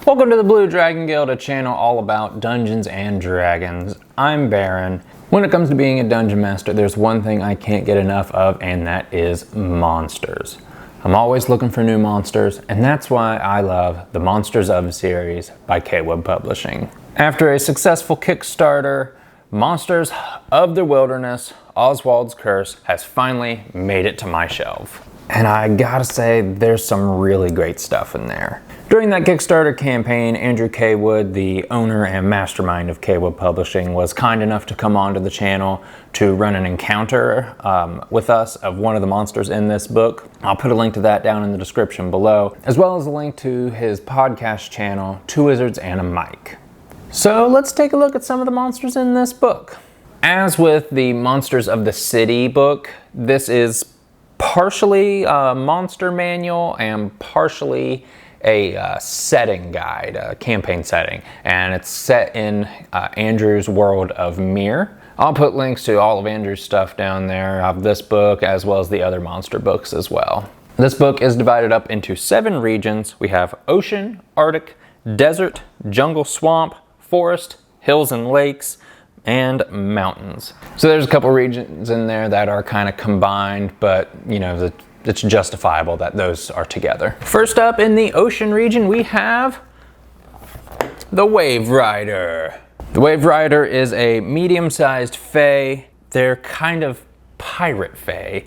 Welcome to the Blue Dragon Guild, a channel all about Dungeons and Dragons. I'm Baron. When it comes to being a dungeon master, there's one thing I can't get enough of, and that is monsters. I'm always looking for new monsters, and that's why I love the Monsters of series by Cawood Publishing. After a successful Kickstarter, Monsters of the Wilderness, Oswald's Curse has finally made it to my shelf. And I gotta say, there's some really great stuff in there. During that Kickstarter campaign, Andrew Cawood, the owner and mastermind of Cawood Publishing, was kind enough to come onto the channel to run an encounter with us of one of the monsters in this book. I'll put a link to that down in the description below, as well as a link to his podcast channel, Two Wizards and a Mic. So let's take a look at some of the monsters in this book. As with the Monsters of the City book, this is partially a monster manual and partially a setting guide, a campaign setting, and it's set in Andrew's world of Mir. I'll put links to all of Andrew's stuff down there of this book as well as the other monster books as well. This book is divided up into 7 regions. We have ocean, Arctic, desert, jungle, swamp, forest, hills and lakes, and mountains. So there's a couple regions in there that are kind of combined, but you know, it's justifiable that those are together. First up in the ocean region, we have the Waverider. The Waverider is a medium-sized fae. They're kind of pirate fae.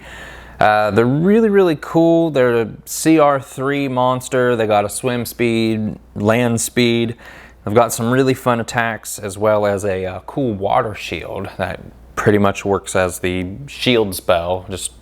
They're really cool. They're a CR3 monster. They got a swim speed, land speed. They've got some really fun attacks, as well as a cool water shield that pretty much works as the shield spell, just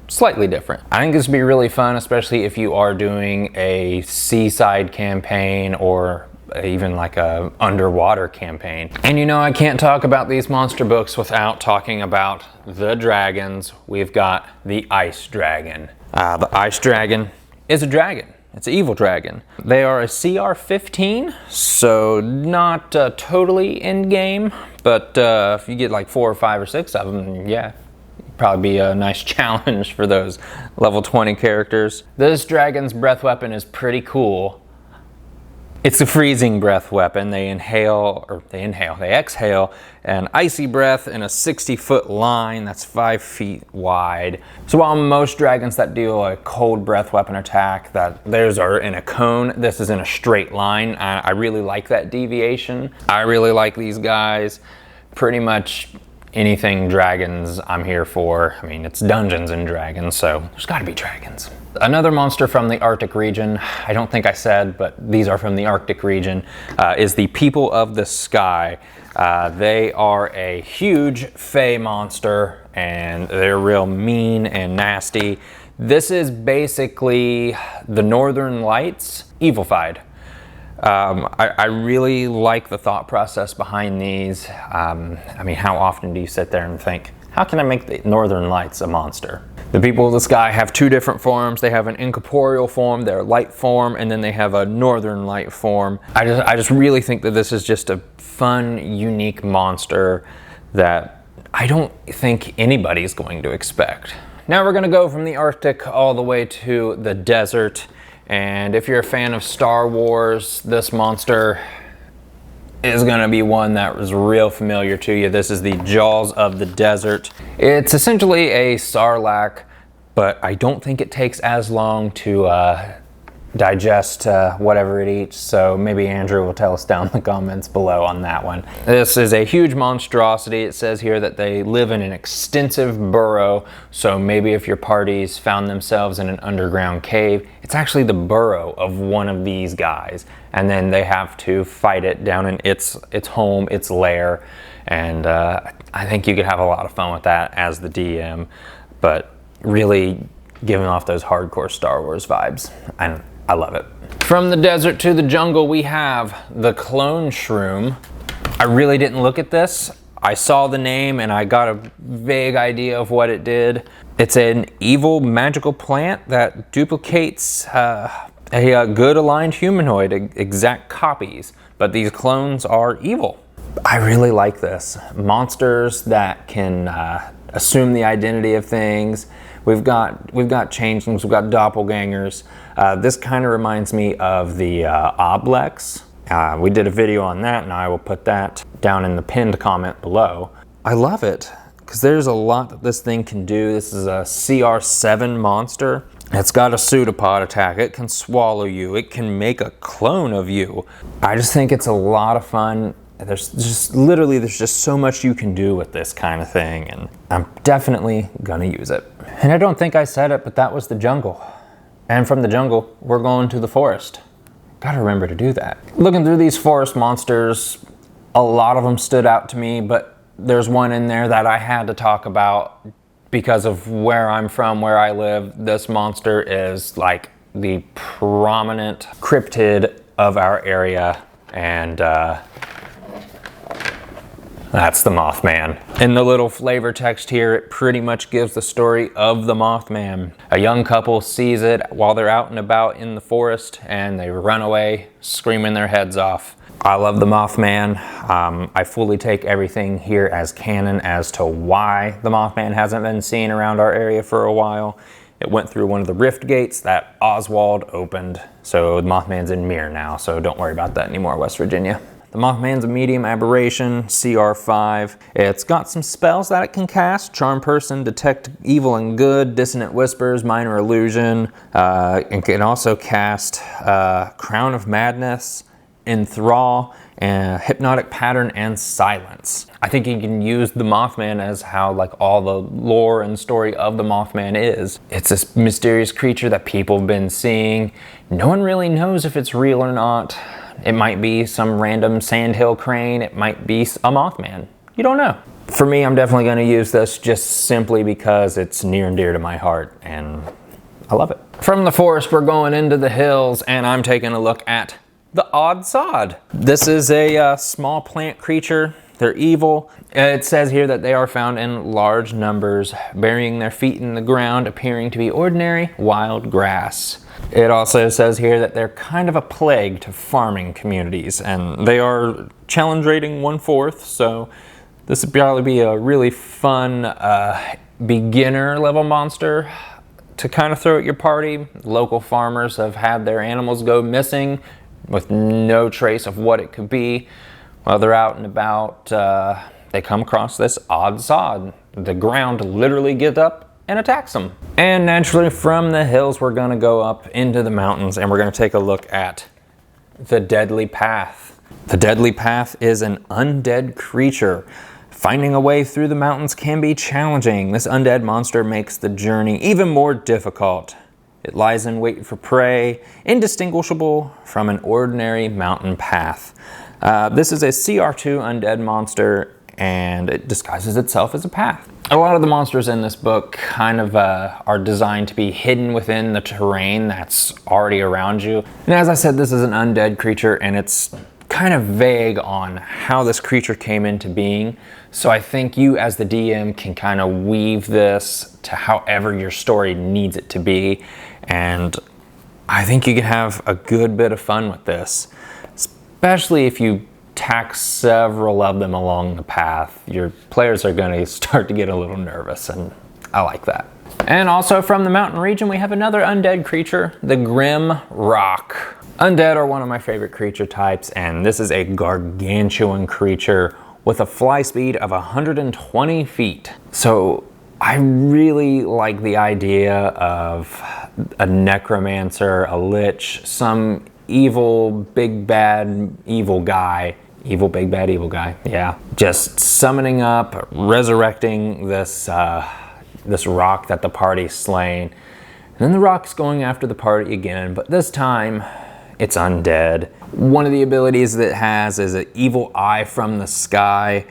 slightly different. I think this would be really fun, especially if you are doing a seaside campaign or even like a underwater campaign. And you know, I can't talk about these monster books without talking about the dragons. We've got the Ice Dragon. The Ice Dragon is a dragon. It's an evil dragon. They are a CR 15, so not totally in game, but if you get like 4 or 5 or 6 of them, yeah, probably be a nice challenge for those level 20 characters. This dragon's breath weapon is pretty cool. It's a freezing breath weapon. They exhale an icy breath in a 60-foot line that's 5 feet wide. So while most dragons that deal a cold breath weapon attack, theirs are in a cone, this is in a straight line. I really like that deviation. I really like these guys. Pretty much anything dragons I'm here for. I mean, it's Dungeons and Dragons, so there's gotta be dragons. Another monster from the Arctic region, I don't think I said, but these are from the Arctic region, is the People of the Sky. They are a huge fae monster, and they're real mean and nasty. This is basically the Northern Lights evilified. I really like the thought process behind these. I mean, how often do you sit there and think, how can I make the Northern Lights a monster? The People of the Sky have 2 different forms. They have an incorporeal form, their light form, and then they have a Northern Light form. I just really think that this is just a fun, unique monster that I don't think anybody's going to expect. Now we're gonna go from the Arctic all the way to the desert. And if you're a fan of Star Wars, this monster is gonna be one that was real familiar to you. This is the Jaws of the Desert. It's essentially a sarlacc, but I don't think it takes as long to digest whatever it eats, so maybe Andrew will tell us down in the comments below on that one. This is a huge monstrosity. It says here that they live in an extensive burrow, so maybe if your parties found themselves in an underground cave, it's actually the burrow of one of these guys, and then they have to fight it down in its home, its lair, and I think you could have a lot of fun with that as the DM, but really giving off those hardcore Star Wars vibes. I love it. From the desert to the jungle, we have the Clone Shroom. I really didn't look at this. I saw the name and I got a vague idea of what it did. It's an evil magical plant that duplicates a good aligned humanoid, exact copies, but these clones are evil. I really like this. Monsters that can assume the identity of things. We've got changelings, we've got doppelgangers. This kind of reminds me of the Oblex. We did a video on that, and I will put that down in the pinned comment below. I love it, because there's a lot that this thing can do. This is a CR7 monster. It's got a pseudopod attack. It can swallow you. It can make a clone of you. I just think it's a lot of fun. There's just so much you can do with this kind of thing, and I'm definitely gonna use it. And I don't think I said it, but that was the jungle. And from the jungle, we're going to the forest. Gotta remember to do that. Looking through these forest monsters, a lot of them stood out to me, but there's one in there that I had to talk about because of where I'm from, where I live. This monster is like the prominent cryptid of our area, and that's the Mothman. In the little flavor text here, it pretty much gives the story of the Mothman. A young couple sees it while they're out and about in the forest, and they run away screaming their heads off. I love the Mothman. I fully take everything here as canon as to why the Mothman hasn't been seen around our area for a while. It went through one of the rift gates that Oswald opened, so the Mothman's in Mir now, so don't worry about that anymore, West Virginia. The Mothman's a medium aberration, CR5. It's got some spells that it can cast: Charm Person, Detect Evil and Good, Dissonant Whispers, Minor Illusion. It can also cast Crown of Madness, Enthrall, and Hypnotic Pattern, and Silence. I think you can use the Mothman as how like all the lore and story of the Mothman is. It's this mysterious creature that people have been seeing. No one really knows if it's real or not. It might be some random sandhill crane. It might be a Mothman. You don't know. For me, I'm definitely going to use this just simply because it's near and dear to my heart, and I love it. From the forest, we're going into the hills, and I'm taking a look at the Odd Sod. This is a small plant creature. They're evil. It says here that they are found in large numbers, burying their feet in the ground, appearing to be ordinary wild grass. It also says here that they're kind of a plague to farming communities, and they are challenge rating 1/4, so this would probably be a really fun beginner level monster to kind of throw at your party. Local farmers have had their animals go missing with no trace of what it could be. While they're out and about, they come across this Odd Sod. The ground literally gets up and attacks them. And naturally, from the hills, we're gonna go up into the mountains, and we're gonna take a look at the Deadly Path. The Deadly Path is an undead creature. Finding a way through the mountains can be challenging. This undead monster makes the journey even more difficult. It lies in wait for prey, indistinguishable from an ordinary mountain path. This is a CR2 undead monster, and it disguises itself as a path. A lot of the monsters in this book kind of are designed to be hidden within the terrain that's already around you. And as I said, this is an undead creature, and it's kind of vague on how this creature came into being. So I think you as the DM can kind of weave this to however your story needs it to be. And I think you can have a good bit of fun with this, especially if you tack several of them along the path. Your players are going to start to get a little nervous, and I like that. And also from the mountain region, we have another undead creature, the Grim Rock. Undead are one of my favorite creature types, and this is a gargantuan creature with a fly speed of 120 feet. So I really like the idea of a necromancer, a lich, some evil, big, bad, evil guy. Evil, big, bad, evil guy, yeah. Just summoning up, resurrecting this this rock that the party's slain. And then the rock's going after the party again, but this time it's undead. One of the abilities that it has is an evil eye from the sky.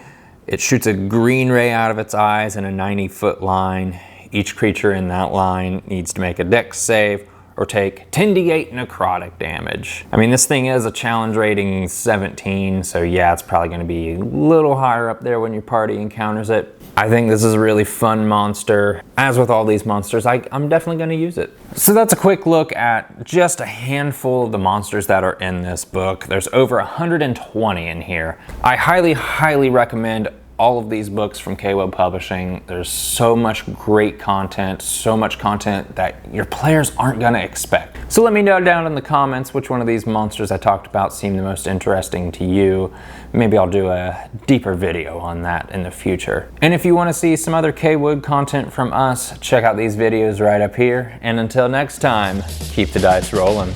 It shoots a green ray out of its eyes in a 90-foot line. Each creature in that line needs to make a dex save or take 10d8 necrotic damage. I mean, this thing is a challenge rating 17, so yeah, it's probably gonna be a little higher up there when your party encounters it. I think this is a really fun monster. As with all these monsters, I'm definitely gonna use it. So that's a quick look at just a handful of the monsters that are in this book. There's over 120 in here. I highly, highly recommend all of these books from Cawood Publishing. There's so much great content, so much content that your players aren't gonna expect. So let me know down in the comments which one of these monsters I talked about seemed the most interesting to you. Maybe I'll do a deeper video on that in the future. And if you wanna see some other Cawood content from us, check out these videos right up here. And until next time, keep the dice rolling.